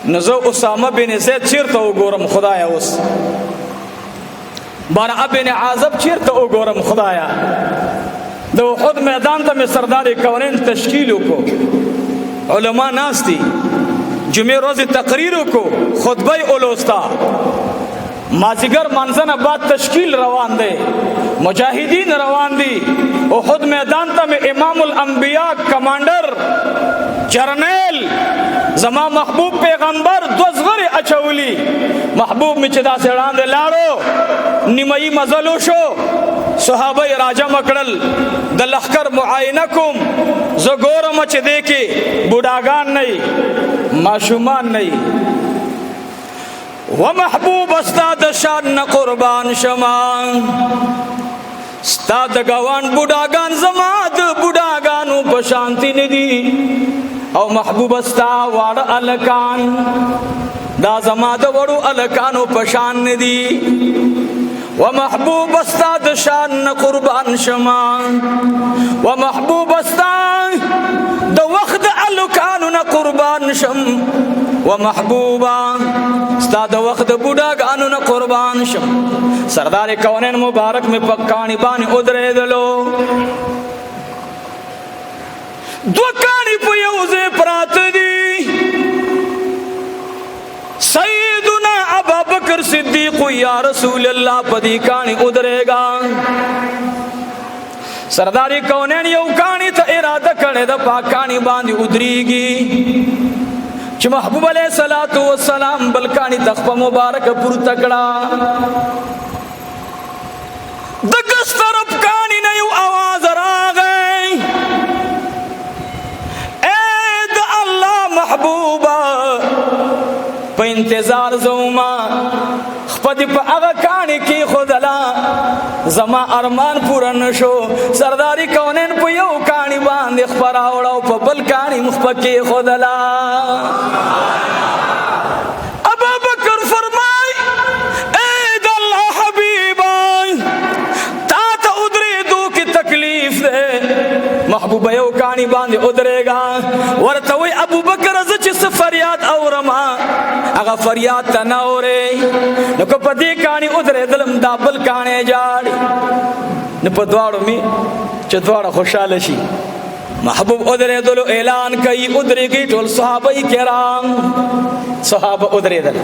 نو زه اسامه بن زید چیرته وګورم خدایا، اوس براء بن عازب چیرته وګورم خدایا. د احد میدان ته مې سردار کونین تشکیل وکړو، علما ناست دي، جمعې ورځې تقریر وکړو، خطبه اولوستا، مازیګر منځنه بعد تشکیل روان دی، مجاهدین روان دي. احد میدان ته مې امام الانبیاء کمانډر جرنیل زما محبوب پیغمبر دو زغری اچولی، محبوب می چې دا سړان دی لاړو، نیمهی مزلو شو، صحابه راجه مکړل، د لخر معاینه کوم، زه ګورم چې دی کې بوډاګان نه ماشومان نه، و محبوب استاد شان قربان شمان، ستا د ګوان بوډاګان زما د بوډاګانو په شانتی نه دي، او محبوب استا واړه الکان دا زما د وړو الکانو په شان نه دي، و محبوب استا د شان قربان شما، و محبوب استا د وخت الکانو نه قربان شم، و محبوبا ستا د وخت بوډاګانو نه قربان شم. سردار کونین مبارک می پکانی باندې ودرېدلو، دو کانی په یو ځای پراته دي، سیدنا ابوبکر صدیق یا رسول الله پدی کانی ودرېګا. سردار کونین یو کانی ته اراده کړې د پاکانی باندې ودرېږي، چې محبوب علیہ الصلوۃ والسلام بلکانی تخپ مبارک پورته کړه، د ګس طرف کانی نه یو आवाज راغی، اے د الله محبوبا په انتظار زوما، خپدی په هغه کانی کې خدلا زما ارمان پورا نشو. سرداری کونین په یو کانی باندې خبر اوړو، په بل کانی مخ پکې خدلا. ابوبکر فرمای اے د الله حبیبا تا ته ودرېدو کې تکلیف ده، محبوب یو کانی باندې ودرېګا، ورته وی ابوبکر زه چې فریاد اورما هغه فریاد ته نه اورې، نو که په دې کانی ودرېدلم دا بل کانی جاړ، نو په دواړو می چې دواړه خوشحاله شي. محبوب ودرېدلو اعلان کوي، ودرېږي ټول صحابه کرام، صحابه ودرېدل،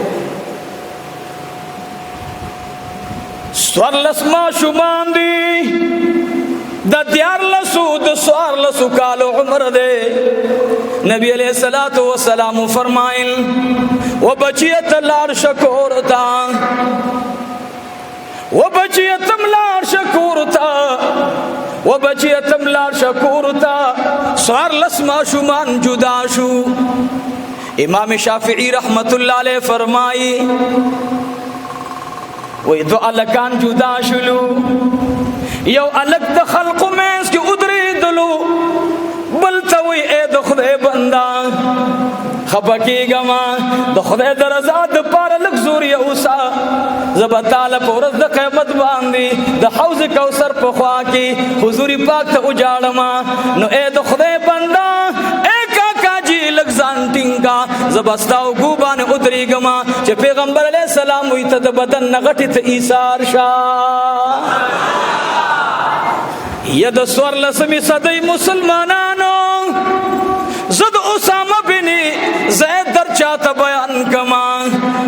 څوارلس ماشومان دي، د دیارلسو د څوارلسو کالو عمر دی. نبی علیہ الصلوۃ والسلام فرمایل و بچیت لار شکور تا، و بچیتم لار شکور تا، و بچیتم لار شکور تا، څوارلس ماشومان جدا شو. امام شافعی رحمت اللہ علیہ فرمائی وی دو الکان جدا شلو، یو الک د خلق مینس کی ادریدلو، بلتا وی اے د خدای بندا خپکی گما، د خدای درزا د پار لک زوری اوسا، زبطال پورز د قیمت باندی د حوض کوثر پخوا کی حضور پاک تا اجاڑما، نو اے د خدای بندا اے کاکا جی لک زانٹنگا زبستاو گوبان ادری گما، چه پیغمبر علیہ السلام وی تا د بدن نغٹی تا ایسار شا. ید څوارلسمې صدۍ مسلمانانو زد اسامه بن زید در چاته بیان کما،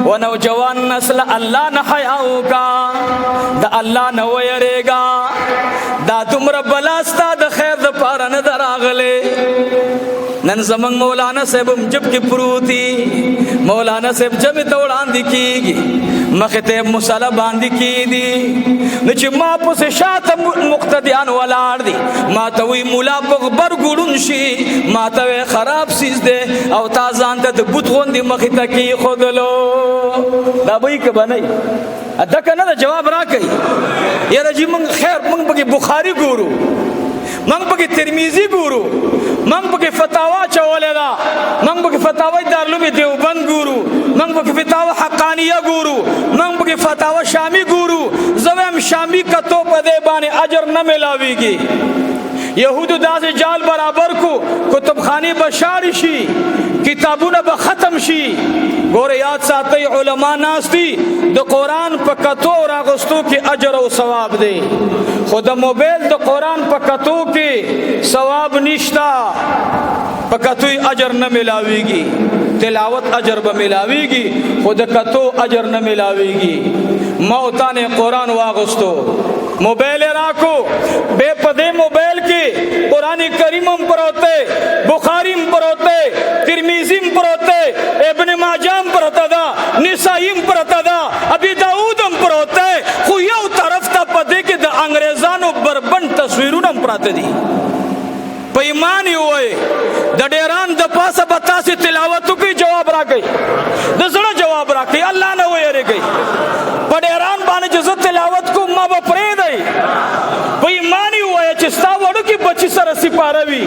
و نوجوان نسل الله نه حیا وکا، د الله نه ویریږه، دا دومره بلا ستا د خیر د پاره نه دراغله. نن زمنګ مولانا صاحب جب کې پروتي، مولانا صاحب جمع ته وړاندې کیږي، مخ ته مصلی باندې کیدی، نو چې ما پس شاته مقتدیان ولاړ دي، ما ته وی مولا بغبر ګړون شي، ما ته خراب سیز ده او تا ځان ته د بوت غوندې مخ ته کی خودلو، دا به کې بنئ ادا کنه دا جواب را کوي. یاره جی مونږ خیر مونږ به بخاری ګورو، مونږ به ترمذی ګورو، مونږ به فتاوا چولې دا، مونږ به فتاوا دارالعلوم دیوبند ګورو، مونږ به فتاوا حقانیه ګورو، مونږ به فتاوا شامی ګورو. زویم شامی کتو په دې باندې اجر نه ملاويږي، یهودو داسې جال برابر کو کتابخانې به شاړې شي، کتابونه به ختم شي. ګوره یاد ساتئ علما ناست دي، د قرآن په کتو او راغستو کې اجر او ثواب دی، خو د موبایل د قرآن په کتو کې ثواب نشتا. په کتوی اجر نه ملاویږي، تلاوت اجر به ملاویږي خو د کتو اجر نه ملاویږي. ما وتانه قرآن واغستو، موبایل راکو، بے پدے موبایل کې قرآن کریم هم پروتے، بخاری هم پروتے، ترمذی هم پروتے، ابن ماجہ هم پروتا دا، نسائی هم پروتا دا، ابی داؤد هم پروتے، خو یو طرف ته پدے کې د انګریزانو بربند تصویرونه هم پراته دي. په ایمان یې وای د ډیران د پاسه به تاسې تلاوت وکړئ، جواب راکړئ، د زړه جواب راکړئ، الله نه ویریږئ. په ډیران باندې چې زه تلاوت کوم ما به پرېږدئ. په ایمان یې ووایه چې ستا وړوکي بچي سره سپاره وي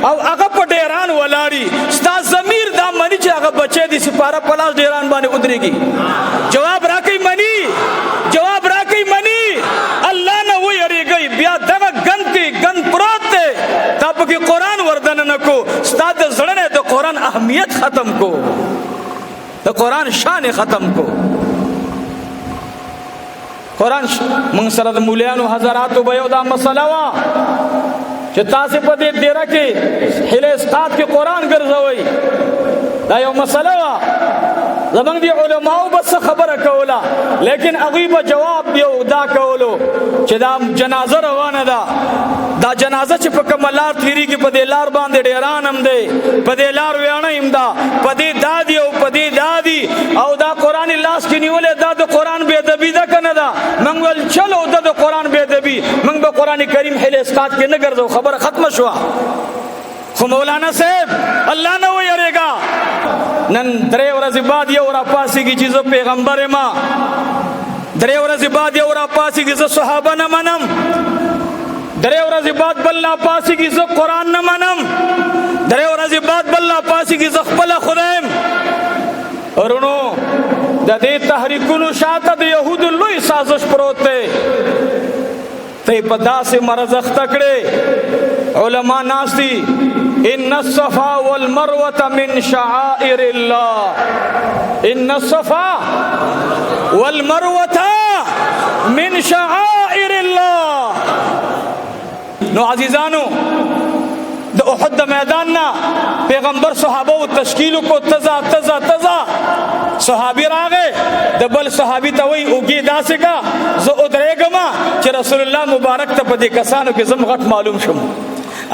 او هغه په ډیران ولاړي، ستا ضمیر دا مني چې هغه بچی دي سپاره په لاس ډیران باندې ودرېږي. جواب راکړئ مني، جواب راکړئ مني، الله نه ویریږئ. بیا دغه ګند کې ګند پروت دی، تا پکې قرآن وردنه نه کو، ستا د زړه نه د قرآن اهمیت ختم کو، د قرآن شان ختم کو. قرآن موږ سره د مولیانو حضراتو به یو دا مسله وه چې تاسې په دې دیره کې هیله اسقاط کې قرآن ګرځوئ، دا یو مسله وه. زمونږ دی علماو به څه خبره کوله، لیکن هغوی به جواب یو دا کولو چې دا جنازه روانه ده، دا جنازه چې په کومه لار تېرېږي په دې لار باندې ډیران هم دی، په دې لار ویاڼی هم ده، په دې دا دي او په دې دا دي، او دا قرآن لاس کې نیولې دا د قرآن بې ادبي ده که نه ده؟ موږ ویل چلو ده د قرآن بې ادبي، موږ به قرآن کریم هیله اسقاط کې نه ګرځو، خبره ختمه شوه. خو مولانا صاحب الله نه ویریږه. نن درې ورځې بعد یو راپاڅېږي چې زه پیغمبر یم، درې ورځې بعد یو راپاڅېږي زه صحابه نه منم، درې ورځې بعد بل راپاڅېږي زه قرآن نه منم، درې ورځې بعد بل راپاڅېږي زه خپله خدایم. ورونو د دې تحریکونو شاته د یهودو لوی سازش پروت دی. ته یې په داسې مرض اخته کړې، علما ناست دي، ان الصفا والمروة من شعائر الله، ان الصفا والمروة من شعائر الله. نو عزیزانو د احد د میدان نه پیغمبر صحابه او تشکیل کو تزا تزا تزا صحابي راغې، د بل صحابي ته وایي اوږې داسې کا زه ودرېږم چې رسول الله مبارک ته په دې کسانو کې زم غټ معلوم شم.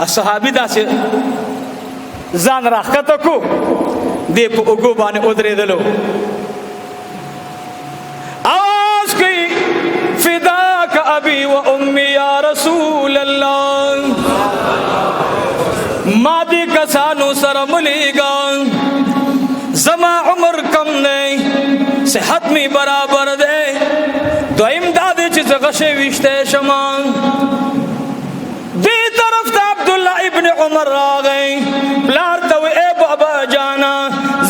صحابي داسې ځان راښکته کو، دې په اوږو باندې ودرېدلو، آواز کوي فداک ابي و امي یا رسول الله، ما دې کسانو سره ملیږم، زما عمر کم دی، صحت می برابر دی، دویم دا دی چې زه غشی ویشتی شم. دې طرف ته عبدالله ابن عمر راغی، پلار ته وی ای بابا جانا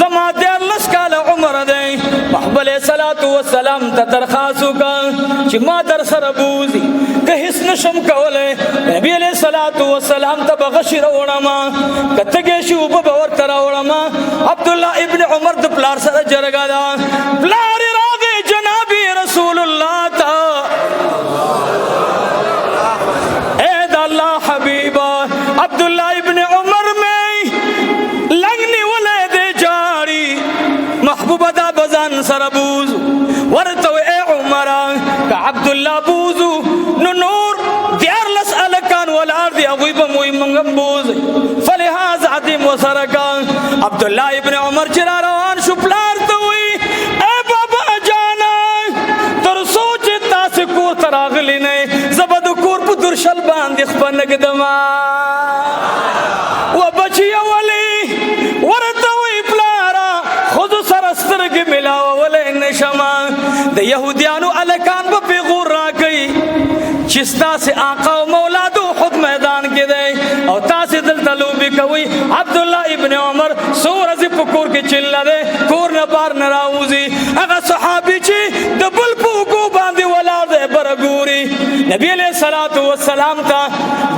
زما 14 کاله عمر دی، محبوب علیه الصلاة والسلام ته درخواست وکړه چې ما در سره بوځي، که هیڅ نشم کولی نبی علیه الصلاة والسلام ته به غشي راوړم، که تږی شي اوبه به ورته راوړم. عبدالله ابن عمر د پلار سره جرګه ده، پلار یې راغی جناب رسول الله ته، اے د الله حبیبه عبدالله ابن عمر می لنګ نیولی دی جاړي، محبوبه دا به ځان سره بوځو، ورته اے عمره که عبدالله بوځو نو نور 14 هلکان ولاړ دي، هغوی به موی موږ هم بوځئ، فلهذا دې مو سره که. عبدالله ابن عمر چې را روان شو، پلار ته وایي ای بابا جانا تر څو چې تاسې کور ته راغلي نه زه به د کور په درشل باندې خپه نږدم. و بچیه ولې ورته وایي پلاره ښځو سره سترګې ملاولی نشم، د یهودیانو هلکان به پیغور راکوي چې ستاسې آقا او مولا د احد میدان کې دی او تاسې دلته لوبې کوئ. عبدالله ابن عمر څو ورځې په کور کې چله دی، کور نه بار نه راوځي. هغه صحابي چې د بل په اوږو باندې ولاړ دی بره ګوري، نبي علیه الصلاة والسلام ته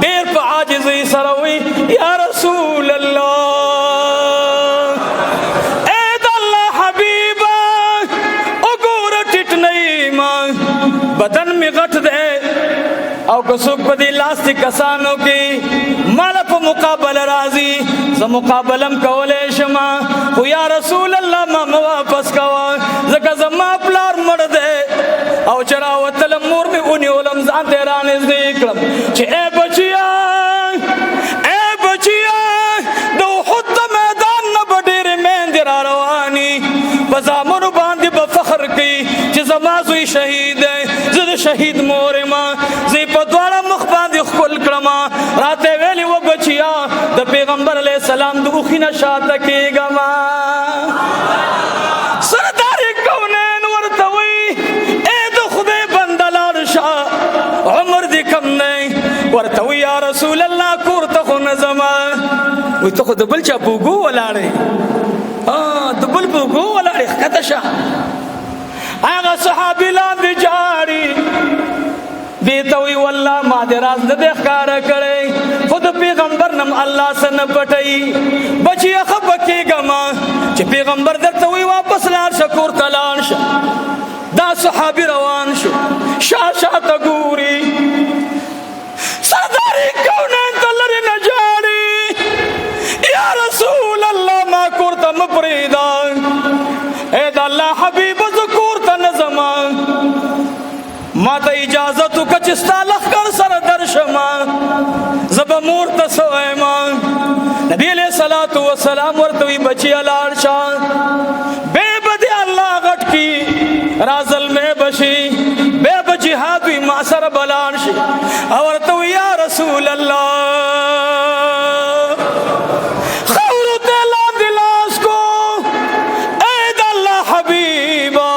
ډېر په عاجزۍ یا رسول اللہ اے دا اللہ حبیبا اگور ٹٹ نہیں ماں بدن میں غٹ دے او کسوک بدی لاستی کسانو کی مالا پا مقابل رازی زا مقابلم کولے شما او یا رسول اللہ ما مواپس کوا زکا زما پلار مر دے او چراوتلم مور میں اونی علم زان تیرانیز دیکلم چھ اے بچیا دو خود میدان نبڈیر میں درا روانی بزامنو باندی بفخر کی چھ زما زوی شہید ہے زد شہید مور ماں زی پا دوارا مخ باندی خل کرما راتے ویلی و بچیا دا پیغمبر علیہ السلام دو اخینا شاعتا کی گا ماں سرداری کونین ورطوی اے دو خدے بندلار شاہ عمر دی کم نہیں ورطوی یا رسول اللہ کورتا خو نظمہ وی تو خود دبل چا بوگو ولارے دبل بوگو ولارے خطا شاہ آغا صحابی لاندی جاری دیتوی واللہ مادراز ندیخ کارا کرے خود پیغمبر نم اللہ سے نپٹئی بچی اخب کی گما چی پیغمبر درتوی واپس لار شکور تلان شا دا صحابی روان شو شاہ شاہ تگوری سرداری کونین تلری نجاری یا رسول اللہ ما کورتا مپریدا اے دا اللہ حبیب ذکور تا نظمان ما تا اجازتو کچستا لخکر سر درشما زب مورتا سوئیما نبی علیہ السلام ورطوی بچی الارشا بے بدی اللہ غٹ کی رازل میں بشی بے بچی ہاتوی معصر بلانشی ورطوی یا رسول اللہ خورو تیلا دلاس کو اے دا اللہ حبیبا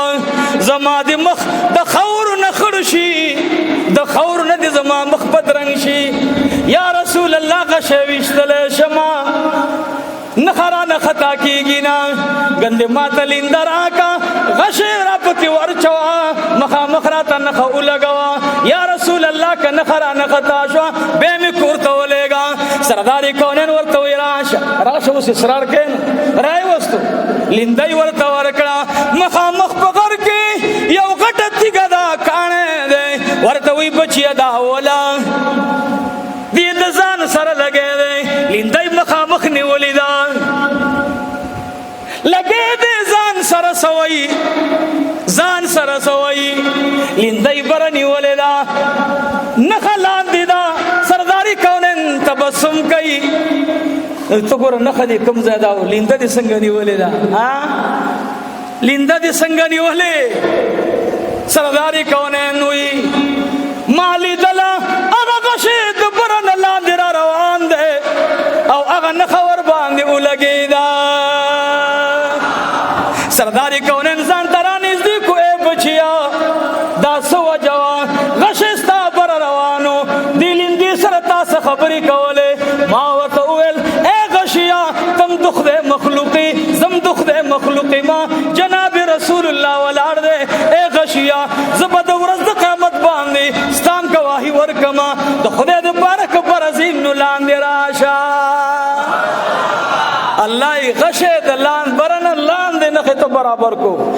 زما دی مخ دا خور نخرشی دا خور ندی زما مخ بدرنگشی یا رسول اللہ غشویشتل شما نخرا نخطا کی گینا گندے ماتا لیندر آکا غشیر اپکی ورچوا مخا مخراتا نخو لگوا یا رسول اللہ کا نخرا نخطا شوا بے میں کورتا ولے گا سرداری کونین ورطوی راشا اس اسرار کین رائے وستو لیندائی ورطا ورکڑا مخا مخ پغر کی یو غٹت تی گدا کانے دے ورطوی بچی دا ولا دید زان سر لگے دے لیندائی مخا مخ نیولی دا لگے دے زان سر سوئی لیندائی برنی ولی دا نخلان دی دا سرداری کونن تبسم کئی تو گورا نخ دی کم زیادہ ہو لیندہ دی سنگنی ولی دا لیندہ دی سنگنی ولی سرداری کونن ہوئی مالی دلا اگا غشید برن لاندرا روان دے او اگا نخور باندی اولگی دا سرداری کونن زان ترانیز دی کو اے بچیا دا سو جوان غشستا بر روانو دیلندی سرتا سے خبری کولے ماوت اویل اے غشیا تم دخ دے مخلوقی زم دخ دے مخلوقی ما جناب رسول اللہ والار دے اے غشیا زبد ورزد قیمت باندی ستام گواہی ورکما دخ دے دبارک برزیم نلان دی راشا اللہ غشے دلان برن لان دے نخی تو برابر کو